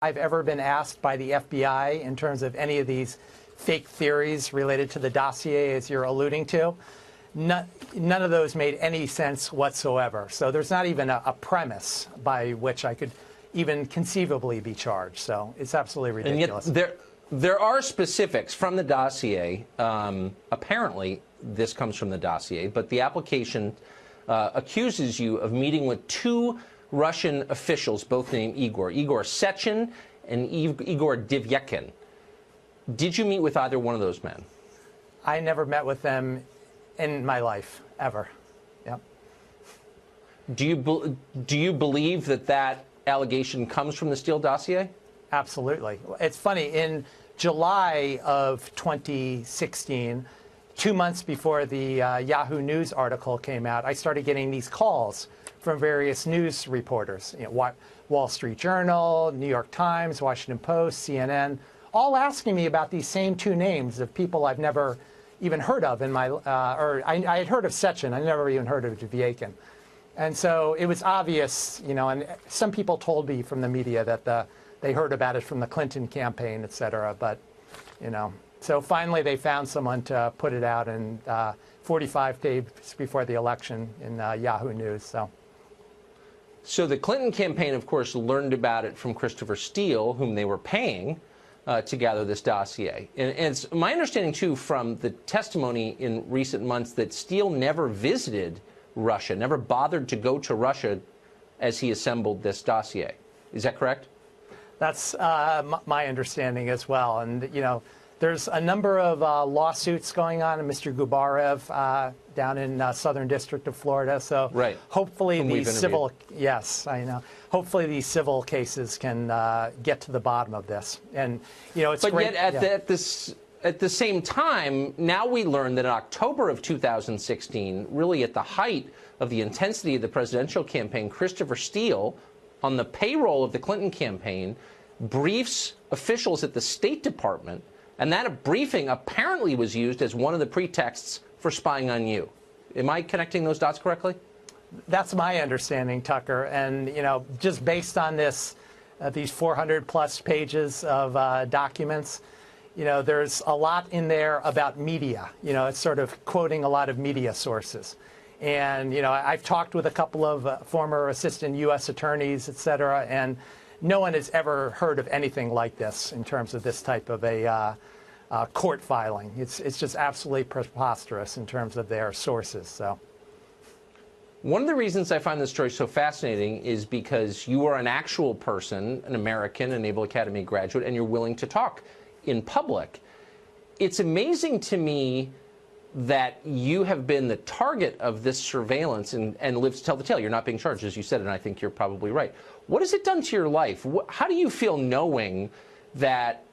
I've ever been asked by the FBI in terms of any of these fake theories related to the dossier, as you're alluding to. None of those made any sense whatsoever. So there's not even a premise by which I could even conceivably be charged. So it's absolutely ridiculous. And yet there are specifics from the dossier. Apparently, this comes from the dossier, but the application accuses you of meeting with two Russian officials, both named Igor Sechin and Igor Divyakin. Did you meet with either one of those men? I never met with them in my life, ever. Yep. Do you believe that that allegation comes from the Steele dossier? Absolutely. It's funny, in July of 2016, 2 months before the Yahoo News article came out, I started getting these calls from various news reporters, Wall Street Journal, New York Times, Washington Post, CNN, all asking me about these same two names of people I've never even heard of in my, I had heard of Sechin, I never even heard of Divyakin. And so it was obvious, and some people told me from the media that they heard about it from the Clinton campaign, et cetera, but, so finally they found someone to put it out in 45 days before the election in Yahoo News, So the Clinton campaign, of course, learned about it from Christopher Steele, whom they were paying to gather this dossier. And it's my understanding, too, from the testimony in recent months that Steele never visited Russia, never bothered to go to Russia as he assembled this dossier. Is that correct? That's my understanding as well. And, there's a number of lawsuits going on, and Mr. Gubarev down in Southern District of Florida. So right. Hopefully these civil, yes, I know. Hopefully these civil cases can get to the bottom of this. And it's but great. Yet at the same time, now we learn that in October of 2016, really at the height of the intensity of the presidential campaign, Christopher Steele, on the payroll of the Clinton campaign, briefs officials at the State Department. And that briefing apparently was used as one of the pretexts for spying on you. Am I connecting those dots correctly? That's my understanding, Tucker. And, just based on this, these 400-plus pages of documents, there's a lot in there about media. It's sort of quoting a lot of media sources. And, I've talked with a couple of former assistant U.S. attorneys, et cetera, and no one has ever heard of anything like this in terms of this type of a court filing. It's just absolutely preposterous in terms of their sources. So, one of the reasons I find this story so fascinating is because you are an actual person, an American, a Naval Academy graduate, and you're willing to talk in public. It's amazing to me that you have been the target of this surveillance and live to tell the tale. You're not being charged, as you said, and I think you're probably right. What has it done to your life? How do you feel knowing that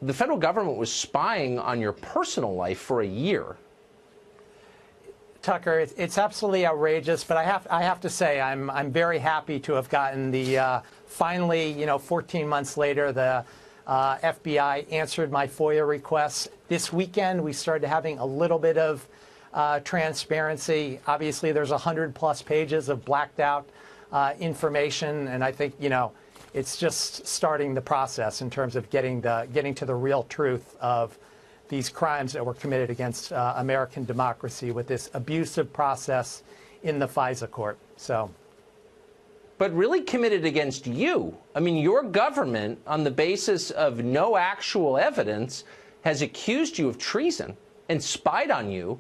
the federal government was spying on your personal life for a year? Tucker, it's absolutely outrageous, but I have to say I'm very happy to have gotten the finally, 14 months later, the FBI answered my FOIA requests. This weekend, we started having a little bit of transparency. Obviously, there's 100-plus pages of blacked out information, and I think, it's just starting the process in terms of getting to the real truth of these crimes that were committed against American democracy with this abusive process in the FISA court. So. But really committed against you. I mean, your government, on the basis of no actual evidence, has accused you of treason and spied on you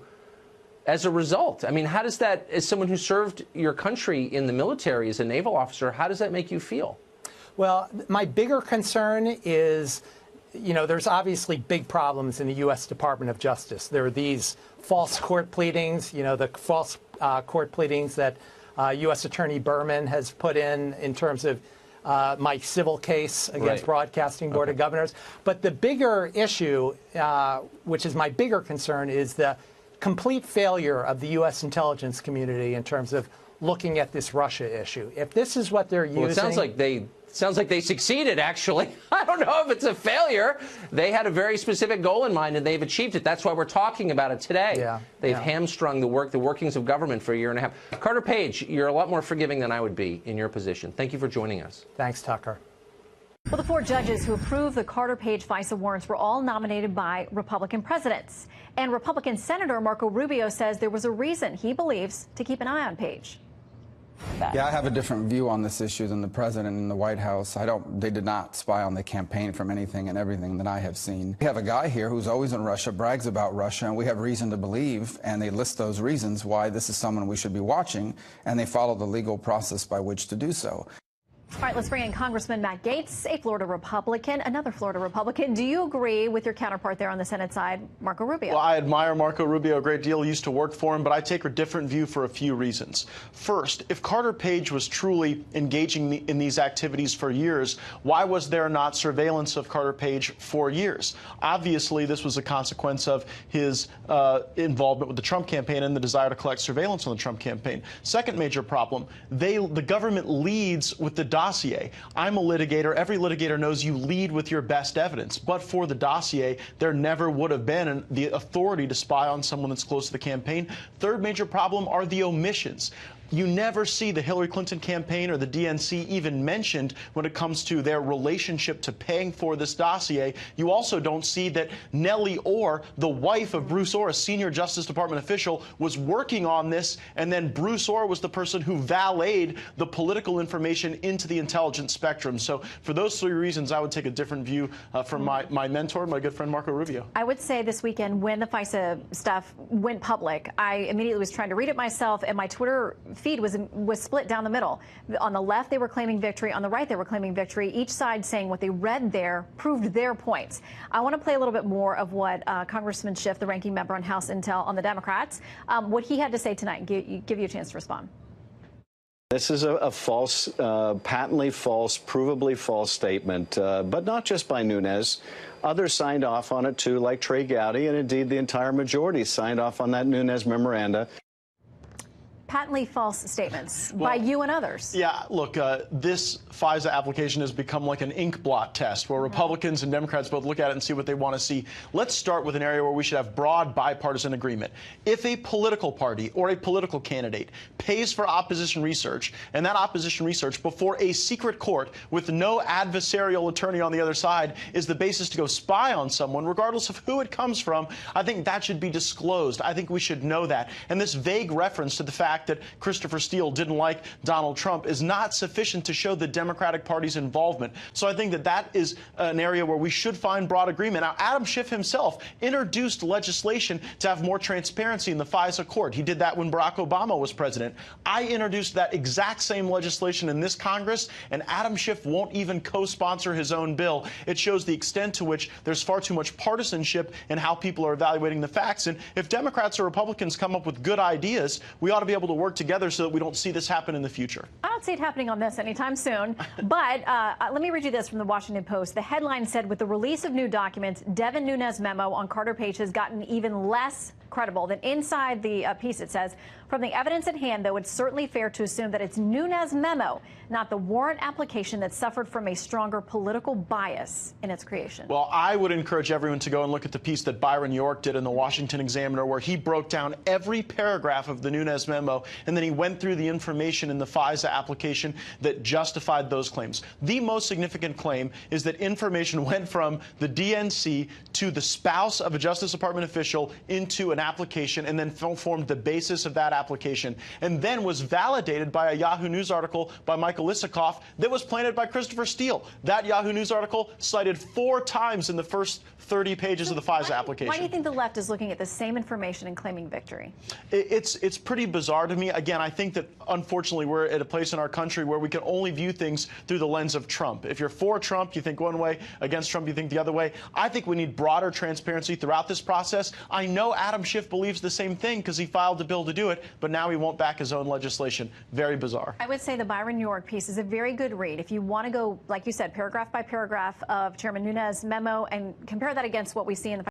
as a result. I mean, how does that, as someone who served your country in the military as a naval officer, how does that make you feel? Well, my bigger concern is, there's obviously big problems in the U.S. Department of Justice. There are these false court pleadings, the false court pleadings that U.S. Attorney Berman has put in terms of my civil case against Broadcasting Board of Governors. But the bigger issue, which is my bigger concern, is the complete failure of the U.S. intelligence community in terms of looking at this Russia issue. If this is what they're using... Well, it sounds like they succeeded, actually. I don't know if it's a failure. They had a very specific goal in mind, and they've achieved it. That's why we're talking about it today. They've hamstrung the workings of government for a year and a half. Carter Page, you're a lot more forgiving than I would be in your position. Thank you for joining us. Thanks, Tucker. Well, the 4 judges who approved the Carter Page FISA warrants were all nominated by Republican presidents. And Republican Senator Marco Rubio says there was a reason he believes to keep an eye on Page. Yeah, I have a different view on this issue than the president and the White House. They did not spy on the campaign from anything and everything that I have seen. We have a guy here who's always in Russia, brags about Russia, and we have reason to believe, and they list those reasons why this is someone we should be watching, and they follow the legal process by which to do so. All right, let's bring in Congressman Matt Gaetz, a Florida Republican, another Florida Republican. Do you agree with your counterpart there on the Senate side, Marco Rubio? Well, I admire Marco Rubio a great deal. Used to work for him, but I take a different view for a few reasons. First, if Carter Page was truly engaging in these activities for years, why was there not surveillance of Carter Page for years? Obviously, this was a consequence of his involvement with the Trump campaign and the desire to collect surveillance on the Trump campaign. Second major problem, the government leads with the dossier. I'm a litigator. Every litigator knows you lead with your best evidence. But for the dossier, there never would have been the authority to spy on someone that's close to the campaign. Third major problem are the omissions. You never see the Hillary Clinton campaign or the DNC even mentioned when it comes to their relationship to paying for this dossier. You also don't see that Nellie Orr, the wife of Bruce Orr, a senior Justice Department official, was working on this, and then Bruce Orr was the person who valeted the political information into the intelligence spectrum. So for those 3 reasons, I would take a different view from my mentor, my good friend Marco Rubio. I would say this weekend when the FISA stuff went public, I immediately was trying to read it myself, and my Twitter feed was split down the middle. On the left, they were claiming victory. On the right, they were claiming victory. Each side saying what they read there proved their points. I want to play a little bit more of what Congressman Schiff, the ranking member on House Intel on the Democrats, what he had to say tonight. Give you a chance to respond. This is a false, patently false, provably false statement, but not just by Nunes. Others signed off on it, too, like Trey Gowdy, and indeed the entire majority signed off on that Nunes memoranda. Patently false statements by you and others. Yeah, look, this FISA application has become like an ink blot test where Republicans and Democrats both look at it and see what they want to see. Let's start with an area where we should have broad bipartisan agreement. If a political party or a political candidate pays for opposition research, and that opposition research before a secret court with no adversarial attorney on the other side is the basis to go spy on someone, regardless of who it comes from, I think that should be disclosed. I think we should know that. And this vague reference to the fact that Christopher Steele didn't like Donald Trump is not sufficient to show the Democratic Party's involvement. So I think that that is an area where we should find broad agreement. Now, Adam Schiff himself introduced legislation to have more transparency in the FISA court. He did that when Barack Obama was president. I introduced that exact same legislation in this Congress, and Adam Schiff won't even co-sponsor his own bill. It shows the extent to which there's far too much partisanship in how people are evaluating the facts. And if Democrats or Republicans come up with good ideas, we ought to be able to work together so that we don't see this happen in the future. I don't see it happening on this anytime soon. But let me read you this from the Washington Post. The headline said, with the release of new documents, Devin Nunes' memo on Carter Page has gotten even less credible. Then inside the piece it says, from the evidence at hand, though, it's certainly fair to assume that it's Nunes' memo, not the warrant application, that suffered from a stronger political bias in its creation. Well, I would encourage everyone to go and look at the piece that Byron York did in the Washington Examiner, where he broke down every paragraph of the Nunes memo, and then he went through the information in the FISA application that justified those claims. The most significant claim is that information went from the DNC to the spouse of a Justice Department official into an application, and then formed the basis of that application, and then was validated by a Yahoo News article by Michael Isikoff that was planted by Christopher Steele. That Yahoo News article cited 4 times in the first 30 pages of the FISA application. Why do you think the left is looking at the same information and claiming victory? It's pretty bizarre to me. Again, I think that unfortunately we're at a place in our country where we can only view things through the lens of Trump. If you're for Trump, you think one way. Against Trump, you think the other way. I think we need broader transparency throughout this process. I know Adam Schiff believes the same thing because he filed a bill to do it, but now he won't back his own legislation. Very bizarre. I would say the Byron York piece is a very good read. If you want to go, like you said, paragraph by paragraph of Chairman Nunes' memo and compare that against what we see in the